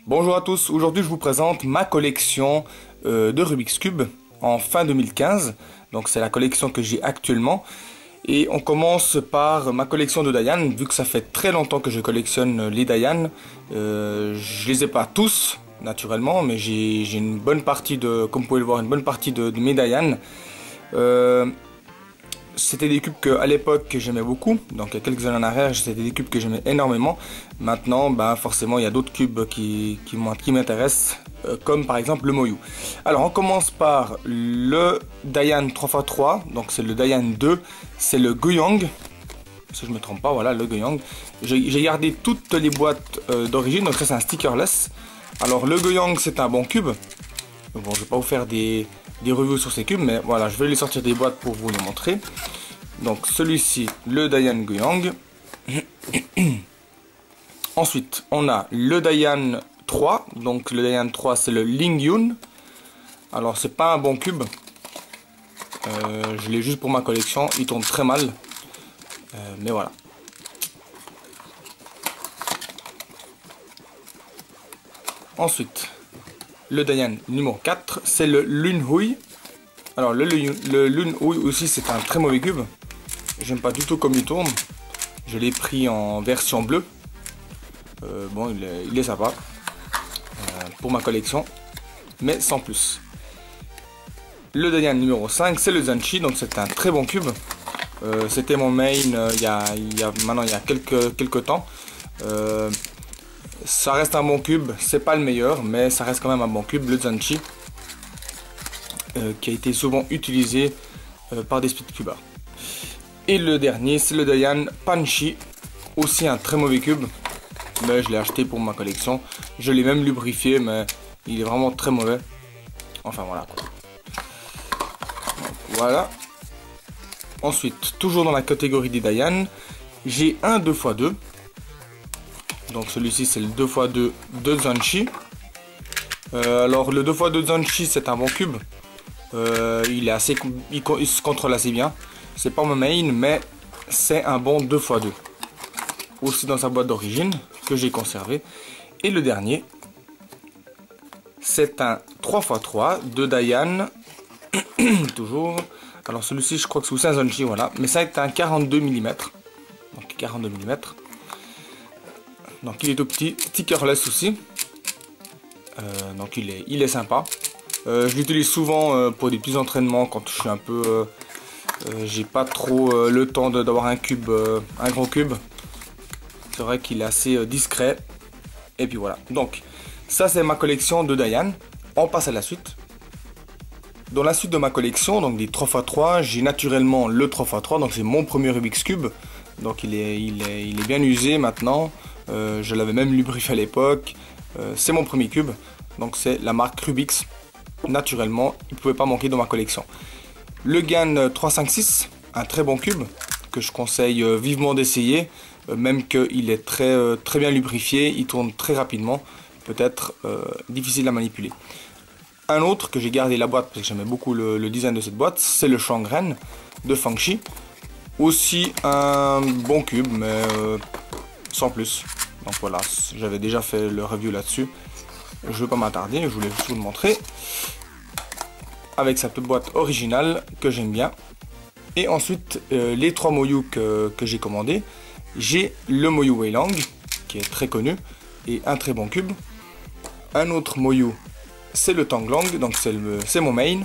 Bonjour à tous, aujourd'hui je vous présente ma collection de Rubik's Cube en fin 2015. Donc c'est la collection que j'ai actuellement. Et on commence par ma collection de Dayan, vu que ça fait très longtemps que je collectionne les Dayan. Je les ai pas tous, naturellement, mais j'ai une bonne partie de, comme vous pouvez le voir, une bonne partie de mes Dayan. C'était des cubes que à l'époque j'aimais beaucoup, donc il y a quelques années en arrière c'était des cubes que j'aimais énormément. Maintenant forcément il y a d'autres cubes qui m'intéressent, comme par exemple le Moyu. Alors on commence par le Dayan 3x3, donc c'est le Dayan 2, c'est le Goyang, si je me trompe pas, voilà le Goyang. J'ai gardé toutes les boîtes d'origine, donc ça c'est un stickerless. Alors le Goyang c'est un bon cube, bon je vais pas vous faire des reviews sur ces cubes, mais voilà, je vais les sortir des boîtes pour vous les montrer. Donc celui-ci, le Dayan Goyang. Ensuite, on a le Dayan 3. Donc le Dayan 3, c'est le Lingyun. Alors c'est pas un bon cube. Je l'ai juste pour ma collection. Il tourne très mal. Mais voilà. Ensuite, le Dayan numéro 4, c'est le Lunhui. Alors le Lunhui aussi c'est un très mauvais cube. J'aime pas du tout comme il tourne. Je l'ai pris en version bleue. Bon il est sympa pour ma collection, mais sans plus. Le Dayan numéro 5 c'est le Zanchi, donc c'est un très bon cube. C'était mon main maintenant il y a quelques temps. Ça reste un bon cube, c'est pas le meilleur, mais ça reste quand même un bon cube, le Zanchi, qui a été souvent utilisé par des speedcubers. Et le dernier, c'est le Dayan Panchi, aussi un très mauvais cube, mais je l'ai acheté pour ma collection. Je l'ai même lubrifié, mais il est vraiment très mauvais. Enfin voilà quoi. Donc, voilà. Ensuite, toujours dans la catégorie des Dayan, j'ai un 2x2. Donc celui-ci c'est le 2x2 de Zanchi. Alors le 2x2 Zanchi c'est un bon cube. Il se contrôle assez bien. C'est pas mon main, mais c'est un bon 2x2. Aussi dans sa boîte d'origine que j'ai conservé. Et le dernier, c'est un 3x3 de Dayan. Toujours. Alors celui-ci je crois que c'est un Zanchi, voilà. Mais ça est un 42 mm. Donc 42 mm. Donc il est tout petit, stickerless aussi. Donc il est sympa. Je l'utilise souvent pour des petits entraînements quand je suis un peu... j'ai pas trop le temps d'avoir un gros cube. C'est vrai qu'il est assez discret. Et puis voilà. Donc ça c'est ma collection de Dayan. On passe à la suite. Dans la suite de ma collection, donc des 3x3, j'ai naturellement le 3x3. Donc c'est mon premier Rubik's Cube. Donc il est bien usé maintenant. Je l'avais même lubrifié à l'époque. C'est mon premier cube. Donc c'est la marque Rubix. Naturellement, il ne pouvait pas manquer dans ma collection. Le GAN 356, un très bon cube que je conseille vivement d'essayer. Même qu'il est très bien lubrifié, il tourne très rapidement. Peut-être difficile à manipuler. Un autre que j'ai gardé la boîte parce que j'aimais beaucoup le design de cette boîte, c'est le Shuangren de Fangxi. Aussi un bon cube, mais sans plus. Donc voilà, j'avais déjà fait le review là-dessus. Je ne vais pas m'attarder, je voulais juste vous le montrer. Avec sa petite boîte originale que j'aime bien. Et ensuite, les 3 Moyu que j'ai commandés. J'ai le Moyu Weilang, qui est très connu, et un très bon cube. Un autre Moyu, c'est le Tanglang, donc c'est mon main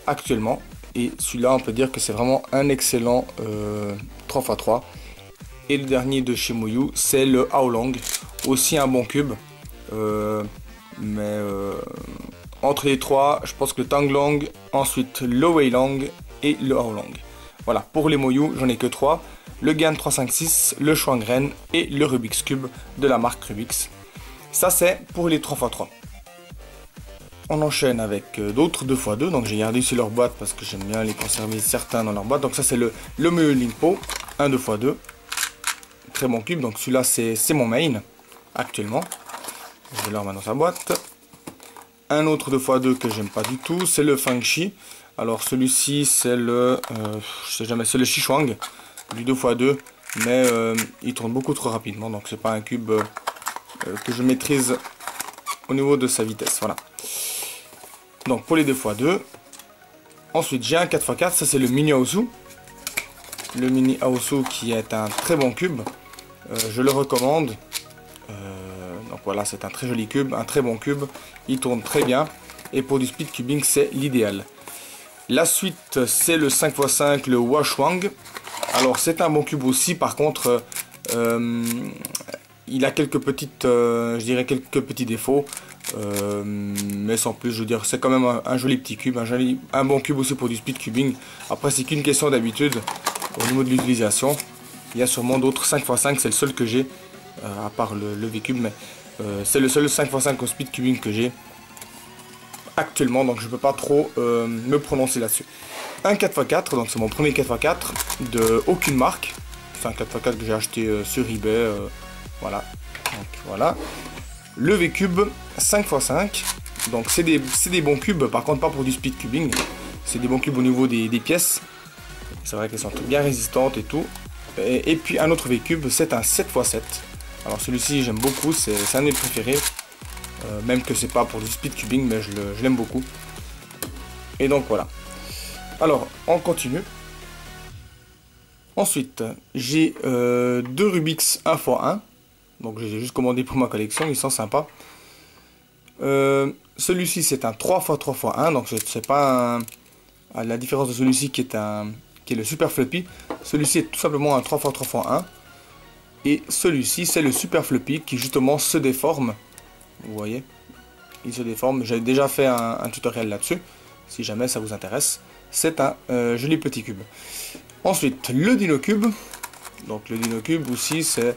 actuellement. Et celui-là, on peut dire que c'est vraiment un excellent 3x3. Et le dernier de chez Moyu, c'est le Aolang, aussi un bon cube. Entre les trois, je pense que le Tanglang, ensuite le Weilang et le Aolang. Voilà, pour les Moyu, j'en ai que 3. Le GAN 356, le Shuangren et le Rubik's Cube de la marque Rubix. Ça c'est pour les 3x3. On enchaîne avec d'autres 2x2, donc j'ai gardé ici leur boîte parce que j'aime bien les conserver certains dans leur boîte. Donc ça c'est le Moyu Lingpo, un 2x2. Très bon cube, donc celui-là c'est mon main actuellement. Je vais le remettre dans sa boîte. Un autre 2x2 que j'aime pas du tout, c'est le Fangxi. Alors celui-ci c'est le... je sais jamais, c'est le Xishuang du 2x2. Mais il tourne beaucoup trop rapidement, donc c'est pas un cube que je maîtrise au niveau de sa vitesse. Voilà. Donc pour les 2x2. Ensuite j'ai un 4x4, ça c'est le mini Aosu. Le mini Aosu qui est un très bon cube. Je le recommande. Donc voilà, c'est un très joli cube, un très bon cube. Il tourne très bien. Et pour du speed cubing, c'est l'idéal. La suite, c'est le 5x5, le Washwang. Alors c'est un bon cube aussi, par contre, il a quelques petites, je dirais quelques petits défauts. Mais sans plus, je veux dire, c'est quand même un joli petit cube, un bon cube aussi pour du speed cubing. Après, c'est qu'une question d'habitude au niveau de l'utilisation. Il y a sûrement d'autres 5x5, c'est le seul que j'ai, à part le V-Cube, mais c'est le seul 5x5 au speed cubing que j'ai actuellement, donc je ne peux pas trop me prononcer là-dessus. Un 4x4, donc c'est mon premier 4x4 de aucune marque. C'est un 4x4 que j'ai acheté sur eBay, voilà. Donc voilà. Le V-Cube 5x5, donc c'est des bons cubes, par contre pas pour du speed cubing. C'est des bons cubes au niveau des pièces. C'est vrai qu'elles sont bien résistantes et tout. Et puis un autre V-Cube, c'est un 7x7. Alors celui-ci j'aime beaucoup, c'est un de mes préférés. Même que c'est pas pour du speed cubing, mais je l'aime beaucoup. Et donc voilà. Alors on continue. Ensuite j'ai deux Rubik's 1x1. Donc j'ai juste commandé pour ma collection, ils sont sympas. Celui-ci c'est un 3x3x1, donc c'est pas à la différence de celui-ci qui est le super floppy. Celui-ci est tout simplement un 3x3x1. Et celui-ci c'est le super floppy qui justement se déforme. Vous voyez, il se déforme. J'ai déjà fait un tutoriel là-dessus, si jamais ça vous intéresse. C'est un joli petit cube. Ensuite le Dinocube. Donc le Dinocube aussi c'est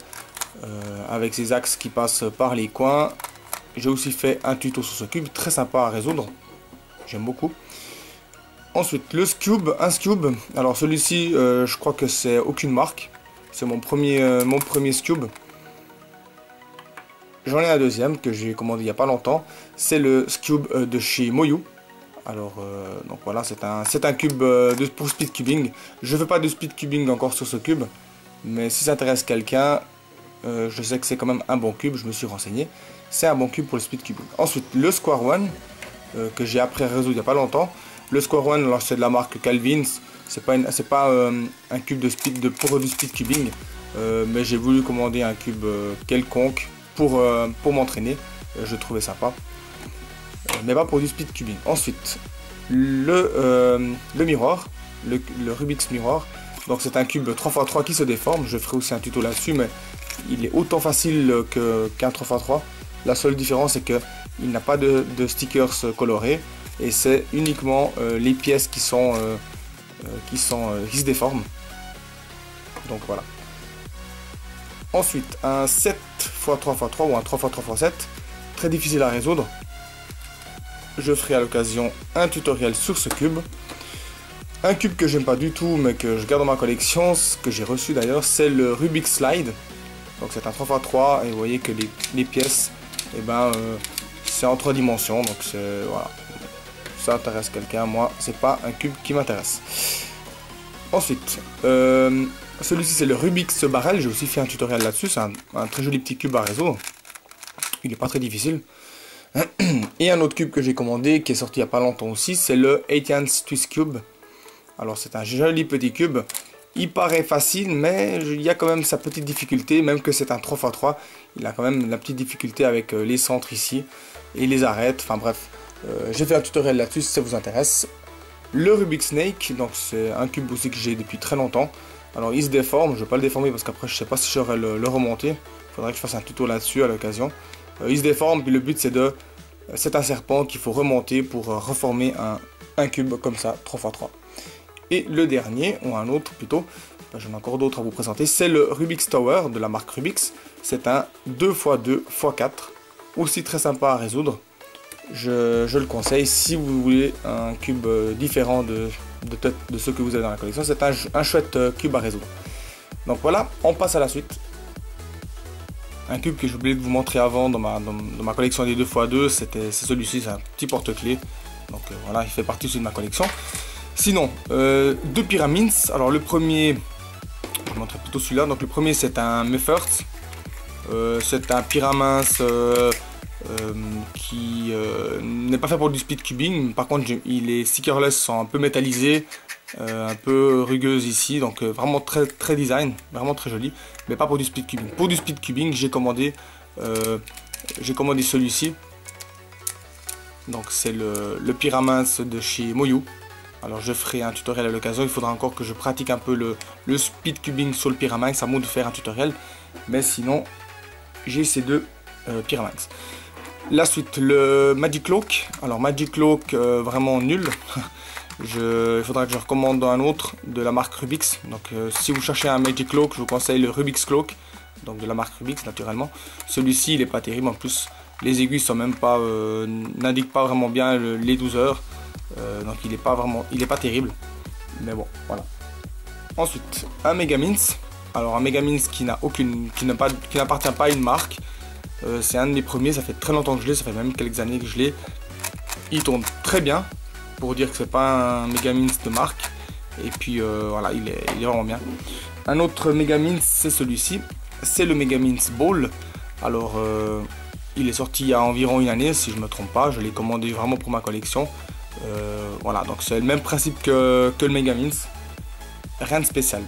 avec ses axes qui passent par les coins. J'ai aussi fait un tuto sur ce cube, très sympa à résoudre. J'aime beaucoup. Ensuite le Scube, un Scube. Alors celui-ci je crois que c'est aucune marque. C'est mon premier Scube. J'en ai un deuxième que j'ai commandé il n'y a pas longtemps. C'est le Scube de chez Moyu. Alors donc voilà, c'est un cube pour speed cubing. Je ne fais pas de speed cubing encore sur ce cube. Mais si ça intéresse quelqu'un, je sais que c'est quand même un bon cube, je me suis renseigné. C'est un bon cube pour le speed cubing. Ensuite, le Square One, que j'ai après résoudre il n'y a pas longtemps. Le Square One, alors c'est de la marque Calvins. C'est pas un cube pour du speed cubing. Mais j'ai voulu commander un cube quelconque pour m'entraîner. Je trouvais sympa. Mais pas pour du speed cubing. Ensuite, le Mirror, le Rubik's Mirror. Donc c'est un cube 3x3 qui se déforme. Je ferai aussi un tuto là-dessus, mais il est autant facile qu'un 3x3. La seule différence c'est qu'il n'a pas de stickers colorés et c'est uniquement les pièces qui se déforment. Donc voilà. Ensuite un 7x3x3 ou un 3x3x7, très difficile à résoudre. Je ferai à l'occasion un tutoriel sur ce cube. Un cube que j'aime pas du tout mais que je garde dans ma collection, ce que j'ai reçu d'ailleurs, c'est le Rubik's Slide. Donc c'est un 3x3 et vous voyez que les pièces, c'est en 3 dimensions. Donc voilà, ça intéresse quelqu'un. Moi c'est pas un cube qui m'intéresse. Ensuite celui-ci c'est le Rubik's Barrel. J'ai aussi fait un tutoriel là-dessus. C'est un très joli petit cube à résoudre. Il n'est pas très difficile. Et un autre cube que j'ai commandé qui est sorti il n'y a pas longtemps aussi, c'est le Etienne's Twist Cube. Alors c'est un joli petit cube. Il paraît facile, mais il y a quand même sa petite difficulté, même que c'est un 3x3. Il a quand même la petite difficulté avec les centres ici et les arêtes. Enfin bref, j'ai fait un tutoriel là-dessus si ça vous intéresse. Le Rubik's Snake, donc c'est un cube aussi que j'ai depuis très longtemps. Alors il se déforme, je ne vais pas le déformer parce qu'après je ne sais pas si je saurais le remonter. Il faudrait que je fasse un tuto là-dessus à l'occasion. Il se déforme, puis le but c'est un serpent qu'il faut remonter pour reformer un cube comme ça, 3x3. Et le dernier, ou un autre plutôt, j'en ai encore d'autres à vous présenter, c'est le Rubik's Tower de la marque Rubik's. C'est un 2x2x4, aussi très sympa à résoudre. Je le conseille si vous voulez un cube différent de ceux que vous avez dans la collection. C'est un chouette cube à résoudre. Donc voilà, on passe à la suite. Un cube que j'ai oublié de vous montrer avant dans ma collection des 2x2, c'est celui-ci, c'est un petit porte-clés. Donc voilà, il fait partie aussi de ma collection. Sinon, deux pyramides. Alors le premier, je vais vous montrer plutôt celui-là. Donc le premier c'est un Mefferts. C'est un pyramince qui n'est pas fait pour du speed cubing. Par contre, les stickerless sont un peu métallisés, un peu rugueuses ici, donc vraiment très design, vraiment très joli, mais pas pour du speed cubing. Pour du speed cubing, j'ai commandé celui-ci. Donc c'est le Pyraminx de chez Moyu. Alors je ferai un tutoriel à l'occasion, il faudra encore que je pratique un peu le speed cubing sur le Pyraminx, à moins de faire un tutoriel. Mais sinon, j'ai ces deux Pyraminx. La suite, le Magic Lock. Alors Magic Lock, vraiment nul. Il faudra que je recommande un autre de la marque Rubix. Donc si vous cherchez un Magic Lock, je vous conseille le Rubix Cloak, donc de la marque Rubix naturellement. Celui-ci, il est pas terrible en plus. Les aiguilles sont même pas, n'indiquent pas vraiment bien les 12 heures. Donc il est pas terrible. Mais bon, voilà. Ensuite, un Megaminx. Alors un Megaminx qui n'appartient pas à une marque. C'est un de mes premiers, ça fait très longtemps que je l'ai, ça fait même quelques années que je l'ai. Il tourne très bien, pour dire que c'est pas un Megaminx de marque. Et puis voilà, il est vraiment bien. Un autre Megaminx, c'est celui-ci. C'est le Megaminx Ball. Alors il est sorti il y a environ une année, si je ne me trompe pas. Je l'ai commandé vraiment pour ma collection. Voilà, donc c'est le même principe que le Megaminx. Rien de spécial.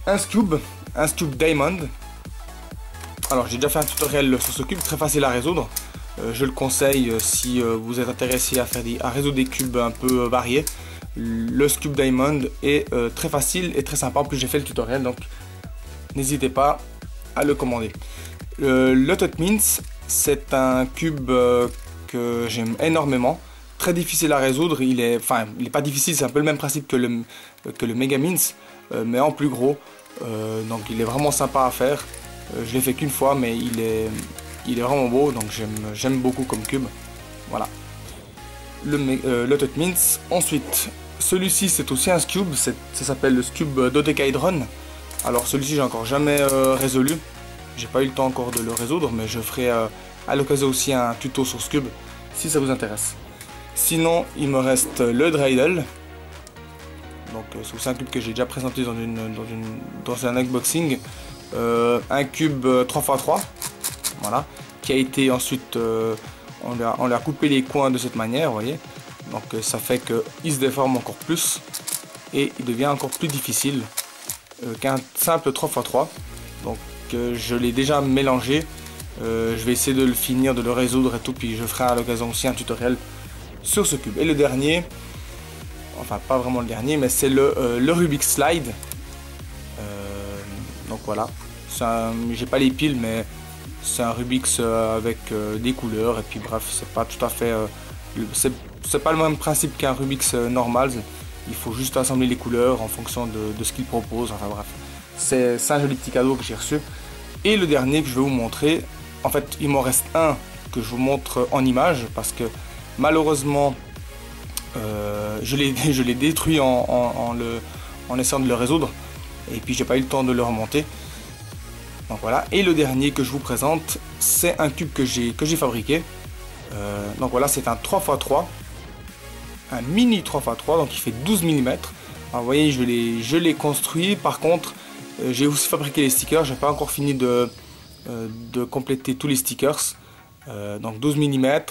Un Scube Diamond. Alors j'ai déjà fait un tutoriel sur ce cube, très facile à résoudre. Je le conseille si vous êtes intéressé à résoudre des cubes un peu variés. Le Scube Diamond est très facile et très sympa. En plus j'ai fait le tutoriel, donc n'hésitez pas à le commander. Le Tutminx, c'est un cube que j'aime énormément. Très difficile à résoudre, il est pas difficile, c'est un peu le même principe que le Megaminx, mais en plus gros. Donc il est vraiment sympa à faire. Je l'ai fait qu'une fois, mais il est vraiment beau, donc j'aime beaucoup comme cube. Voilà. Le Tutminx. Ensuite, celui-ci c'est aussi un Scube, ça s'appelle le Scube Dodecahedron. Alors celui-ci j'ai encore jamais résolu. J'ai pas eu le temps encore de le résoudre, mais je ferai à l'occasion aussi un tuto sur ce cube si ça vous intéresse. Sinon, il me reste le Dreidel. Donc c'est un cube que j'ai déjà présenté dans un unboxing. Un cube 3x3, voilà, qui a été ensuite, on lui a coupé les coins de cette manière, vous voyez. Donc ça fait qu'il se déforme encore plus et il devient encore plus difficile qu'un simple 3x3. Donc je l'ai déjà mélangé. Je vais essayer de le finir, de le résoudre et tout, puis je ferai à l'occasion aussi un tutoriel sur ce cube. Et le dernier, enfin pas vraiment le dernier, mais c'est le Rubik's Slide. Donc voilà, j'ai pas les piles, mais c'est un Rubik's avec des couleurs, et puis bref, c'est pas tout à fait, c'est pas le même principe qu'un Rubik's normal. Il faut juste assembler les couleurs en fonction de ce qu'il propose. Enfin bref, c'est un joli petit cadeau que j'ai reçu. Et le dernier que je vais vous montrer, en fait il m'en reste un que je vous montre en image, parce que malheureusement je l'ai détruit en essayant de le résoudre, et puis j'ai pas eu le temps de le remonter. Donc voilà. Et le dernier que je vous présente, c'est un cube que j'ai fabriqué. Donc voilà, c'est un 3x3, un mini 3x3, donc il fait 12 mm. Alors vous voyez, je l'ai construit. Par contre, j'ai aussi fabriqué les stickers. J'ai pas encore fini de compléter tous les stickers. Donc 12 mm.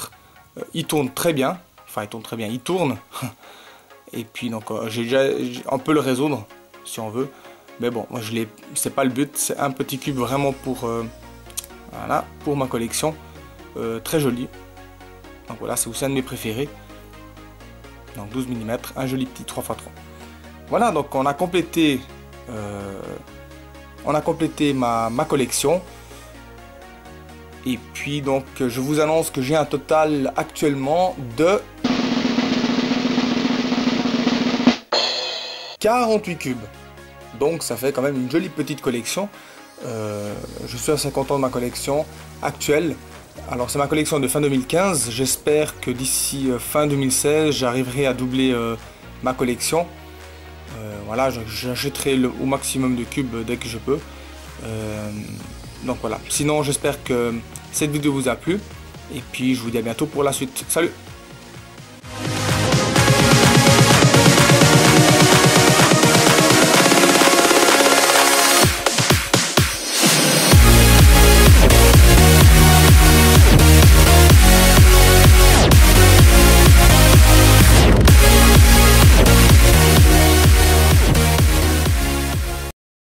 Il tourne très bien. Enfin, il tourne très bien. Il tourne. Et puis donc on peut le résoudre si on veut. Mais bon, moi c'est pas le but. C'est un petit cube vraiment pour voilà, pour ma collection. Très joli. Donc voilà, c'est aussi un de mes préférés. Donc 12 mm, un joli petit 3x3. Voilà, donc on a complété ma collection. Et puis donc je vous annonce que j'ai un total actuellement de 48 cubes. Donc ça fait quand même une jolie petite collection. Je suis assez content de ma collection actuelle. Alors c'est ma collection de fin 2015. J'espère que d'ici fin 2016 j'arriverai à doubler ma collection. Voilà, j'achèterai au maximum de cubes dès que je peux. Donc voilà, sinon j'espère que cette vidéo vous a plu. Et puis je vous dis à bientôt pour la suite. Salut!